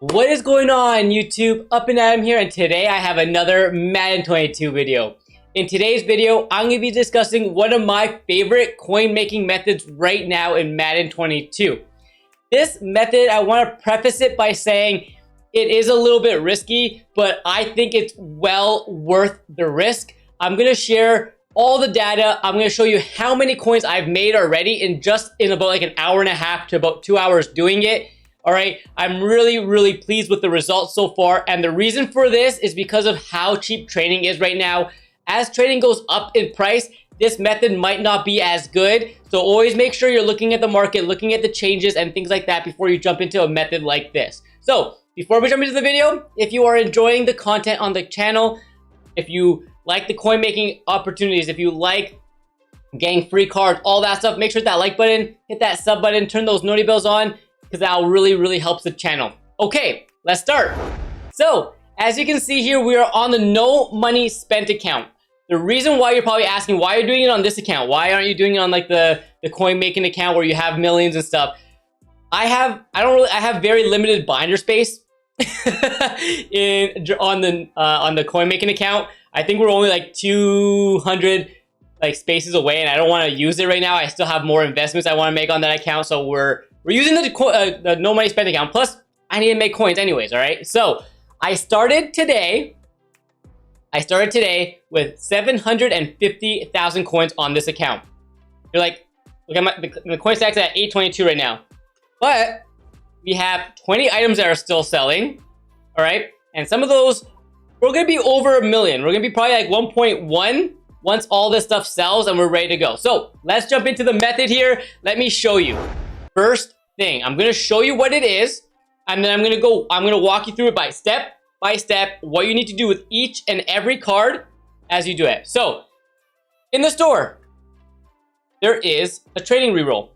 What is going on, YouTube? Up and Adam here, and today I have another Madden 22 video. In today's video, I'm going to be discussing one of my favorite coin making methods right now in Madden 22. This method, I want to preface it by saying it is a little bit risky, but I think it's well worth the risk. I'm going to share all the data. I'm going to show you how many coins I've made already in about like an hour and a half to about 2 hours doing it. All right, I'm really pleased with the results so far, and the reason for this is because of how cheap trading is right now. As trading goes up in price, this method might not be as good, so always make sure you're looking at the market, looking at the changes and things like that before you jump into a method like this. So before we jump into the video, if you are enjoying the content on the channel, if you like the coin making opportunities, if you like getting free cards, all that stuff, make sure that like button, hit that sub button, turn those noti bells on, because that really helps the channel. Okay, let's start. So as you can see here, we are on the no money spent account. The reason why you're probably asking why you're doing it on this account, why aren't you doing it on like the coin making account where you have millions and stuff? I have very limited binder space on the coin making account. I think we're only like 200 like spaces away, and I don't want to use it right now. I still have more investments I want to make on that account, so we're using the no money spent account. Plus, I need to make coins anyways, all right? So I started today with 750,000 coins on this account. You're like, look at the coin stack's at 822 right now. But we have 20 items that are still selling, all right? And some of those, we're gonna be over a million. We're gonna be probably like 1.1 once all this stuff sells and we're ready to go. So let's jump into the method here. Let me show you. First thing, I'm gonna show you what it is, and then I'm gonna walk you through it step by step, what you need to do with each and every card as you do it. So, in the store, there is a trading reroll.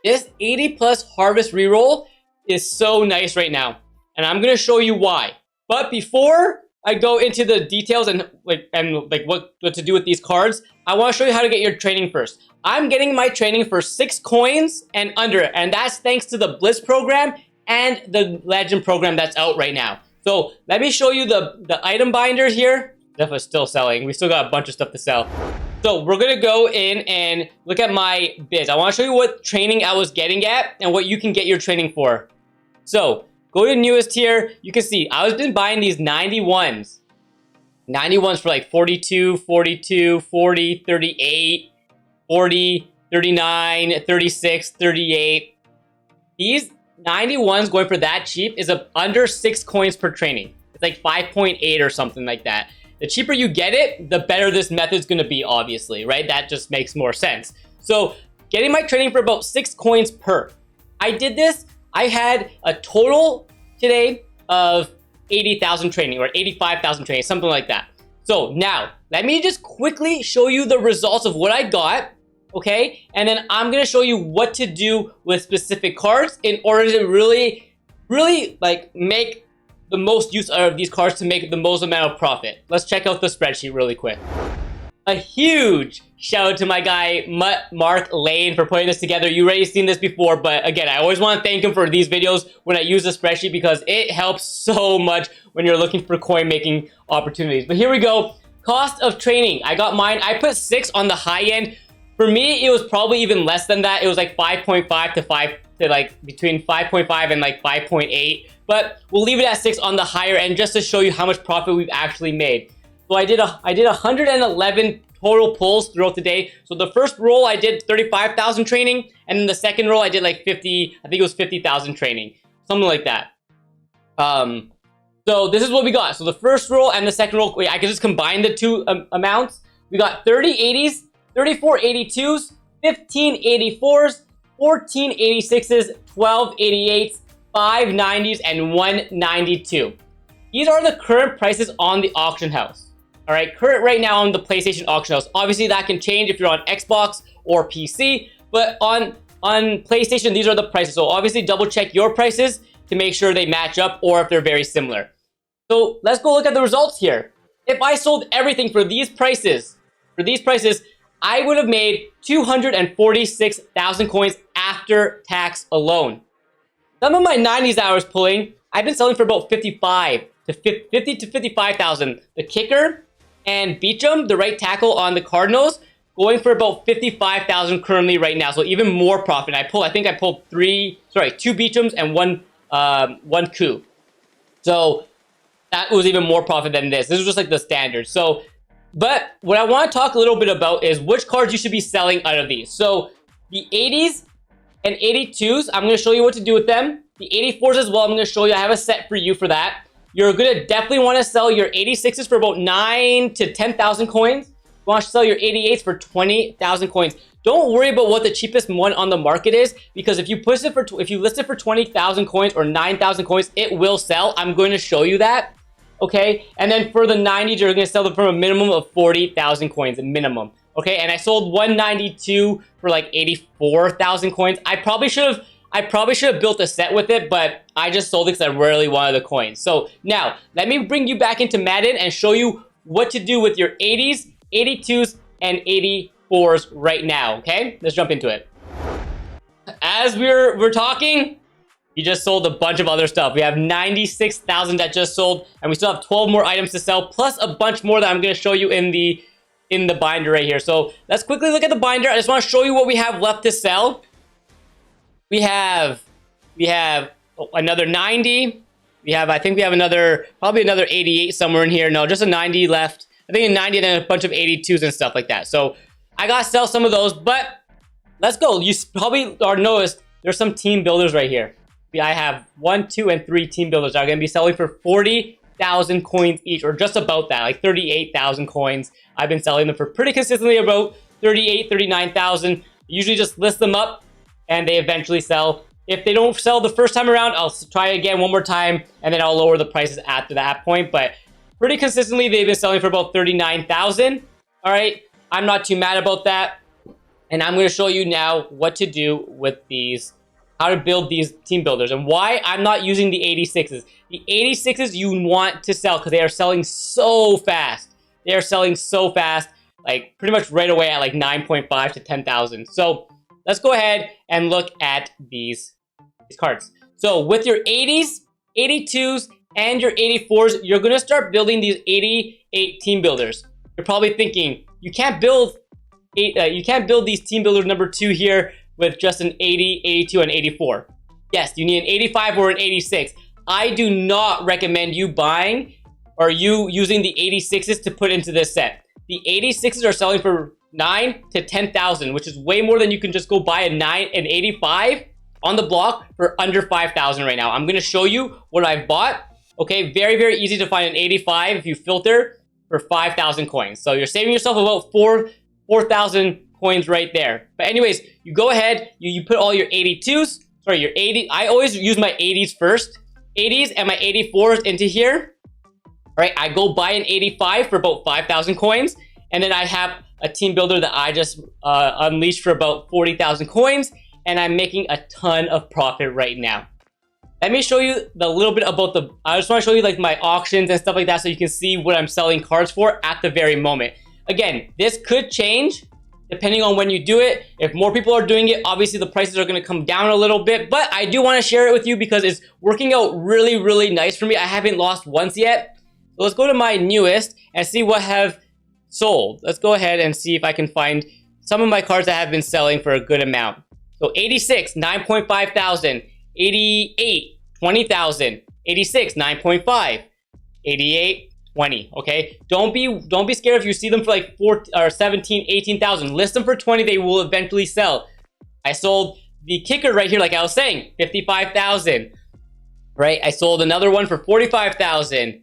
This 80 plus harvest reroll is so nice right now, and I'm gonna show you why. But before I go into the details and what to do with these cards, I want to show you how to get your training first. I'm getting my training for 6 coins and under, and that's thanks to the Blitz program and the Legend program that's out right now. So let me show you the item binders here. Definitely still selling. We still got a bunch of stuff to sell. So we're gonna go in and look at my bids. I want to show you what training I was getting at and what you can get your training for. So go to newest here. You can see I've been buying these 91s. 91s for like 42, 42, 40, 38, 40, 39, 36, 38. These 91s going for that cheap is under 6 coins per training. It's like 5.8 or something like that. The cheaper you get it, the better this method's gonna be, obviously, right? That just makes more sense. So getting my training for about 6 coins per. I did this. I had a total today of 80,000 training or 85,000 training, something like that. So now let me just quickly show you the results of what I got, okay? And then I'm gonna show you what to do with specific cards in order to really like make the most use out of these cards to make the most amount of profit. Let's check out the spreadsheet really quick. A huge shout out to my guy, Mark Lane, for putting this together. You already seen this before, but again, I always want to thank him for these videos when I use the spreadsheet because it helps so much when you're looking for coin making opportunities. But here we go. Cost of training. I got mine. I put 6 on the high end. For me, it was probably even less than that. It was like 5.5 to like between 5.5 and like 5.8. But we'll leave it at 6 on the higher end just to show you how much profit we've actually made. So I did 111 total pulls throughout the day. So the first roll I did 35,000 training, and then the second roll I did like 50. I think it was 50,000 training, something like that. So this is what we got. So the first roll and the second roll, wait, I can just combine the two amounts. We got 30 80s, 34 82s, 15 84s, 14 86s, 12 88s, 5 90s, and 1 92. These are the current prices on the auction house. All right, current right now on the PlayStation auction house. Obviously, that can change if you're on Xbox or PC, but on PlayStation, these are the prices. So obviously, double check your prices to make sure they match up or if they're very similar. So let's go look at the results here. If I sold everything for these prices, I would have made 246,000 coins after tax alone. Some of my 90s that I was pulling, I've been selling for about 50 to 55,000. The kicker and Beecham, the right tackle on the Cardinals, going for about 55,000 currently right now. So even more profit. I think I pulled 2 Beechams and one coup. So that was even more profit than this. This was just like the standard. So, but what I want to talk a little bit about is which cards you should be selling out of these. So the 80s and 82s, I'm going to show you what to do with them. The 84s as well, I'm going to show you. I have a set for you for that. You're going to definitely want to sell your 86s for about 9 to 10,000 coins. You want to sell your 88s for 20,000 coins. Don't worry about what the cheapest one on the market is, because if you list it for 20,000 coins or 9,000 coins, it will sell. I'm going to show you that. Okay, and then for the 90s, you're going to sell them from a minimum of 40,000 coins, a minimum. Okay, and I sold 192 for like 84,000 coins. I probably should have built a set with it, but I just sold it because I really wanted the coins. So now, let me bring you back into Madden and show you what to do with your 80s, 82s, and 84s right now, okay? Let's jump into it. As we're talking, you just sold a bunch of other stuff. We have 96,000 that just sold, and we still have 12 more items to sell, plus a bunch more that I'm going to show you in the binder right here. So let's quickly look at the binder. I just want to show you what we have left to sell. We have another 90. I think we have probably another 88 somewhere in here. No, just a 90 left. I think a 90 and then a bunch of 82s and stuff like that. So I got to sell some of those, but let's go. You probably are noticed there's some team builders right here. I have 1, 2, and 3 team builders that are going to be selling for 40,000 coins each, or just about that, like 38,000 coins. I've been selling them for pretty consistently about 38, 39,000. Usually just list them up and they eventually sell. If they don't sell the first time around, I'll try again one more time and then I'll lower the prices after that point. But pretty consistently, they've been selling for about 39,000. All right, I'm not too mad about that. And I'm going to show you now what to do with these, how to build these team builders and why I'm not using the 86s. The 86s you want to sell because they are selling so fast. They are selling so fast, like pretty much right away at like 9.5 to 10,000. So let's go ahead and look at these cards. So with your 80s, 82s, and your 84s, you're going to start building these 88 team builders. You're probably thinking, you can't build these team builders number 2 here with just an 80, 82, and 84. Yes, you need an 85 or an 86. I do not recommend you buying or you using the 86s to put into this set. The 86s are selling for 9 to 10,000, which is way more than you can just go buy an 85 on the block for under 5,000 right now. I'm going to show you what I've bought. Okay, very, very easy to find an 85 if you filter for 5,000 coins. So you're saving yourself about 4,000 coins right there. But anyways, you go ahead, you put all your 82s, sorry, your 80. I always use my 80s first. 80s and my 84s into here. All right, I go buy an 85 for about 5,000 coins. And then I have a team builder that I just unleashed for about 40,000 coins. And I'm making a ton of profit right now. Let me show you a little bit about I just want to show you like my auctions and stuff like that so you can see what I'm selling cards for at the very moment. Again, this could change depending on when you do it. If more people are doing it, obviously the prices are going to come down a little bit, but I do want to share it with you because it's working out really, really nice for me. I haven't lost once yet. So let's go to my newest and see what have sold. Let's go ahead and see if I can find some of my cards that have been selling for a good amount. So 86, 9.5 thousand. 88, 20,000. 86, 9.5. 88, 20. Okay, don't be scared if you see them for like 17, 18,000. List them for 20. They will eventually sell. I sold the kicker right here, like I was saying, 55,000. Right, I sold another one for 45,000.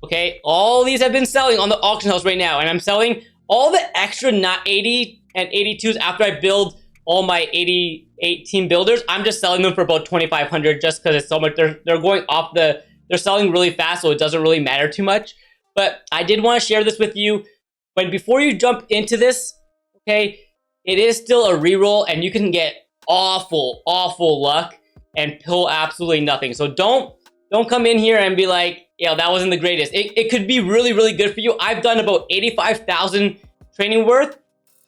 Okay, all these have been selling on the auction house right now, and I'm selling all the extra 80 and 82s after I build all my 88 team builders. I'm just selling them for about 2,500 just because it's so much. They're going off they're selling really fast, so it doesn't really matter too much. But I did want to share this with you. But before you jump into this, okay, it is still a reroll, and you can get awful luck and pull absolutely nothing. So don't come in here and be like, yeah, that wasn't the greatest. It could be really, really good for you. I've done about 85,000 training worth,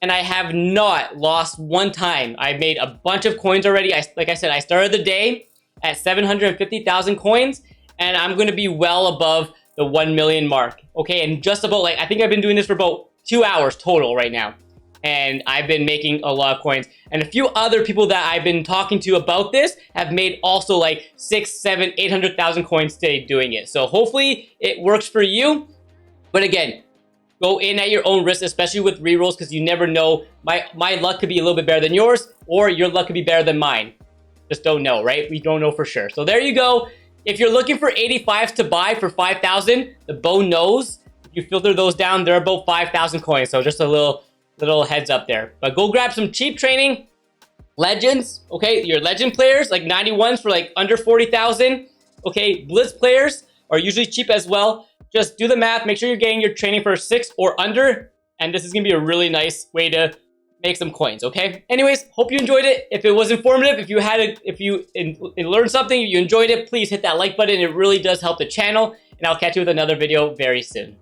and I have not lost one time. I made a bunch of coins already. Like I said, I started the day at 750,000 coins, and I'm gonna be well above the 1 million mark. Okay, and just about like, I think I've been doing this for about 2 hours total right now. And I've been making a lot of coins. And a few other people that I've been talking to about this have made also like 6, 7, 800,000 coins today doing it. So hopefully it works for you. But again, go in at your own risk, especially with rerolls, because you never know. My luck could be a little bit better than yours, or your luck could be better than mine. Just don't know, right? We don't know for sure. So there you go. If you're looking for 85s to buy for 5,000, the Bo knows. If you filter those down, they're about 5,000 coins. So just a little heads up there. But go grab some cheap training. Legends, okay? Your legend players, like 91s for like under 40,000. Okay, Blitz players are usually cheap as well. Just do the math. Make sure you're getting your training for 6 or under. And this is going to be a really nice way to make some coins, okay? Anyways, hope you enjoyed it. If it was informative, if you learned something, you enjoyed it, please hit that like button. It really does help the channel. And I'll catch you with another video very soon.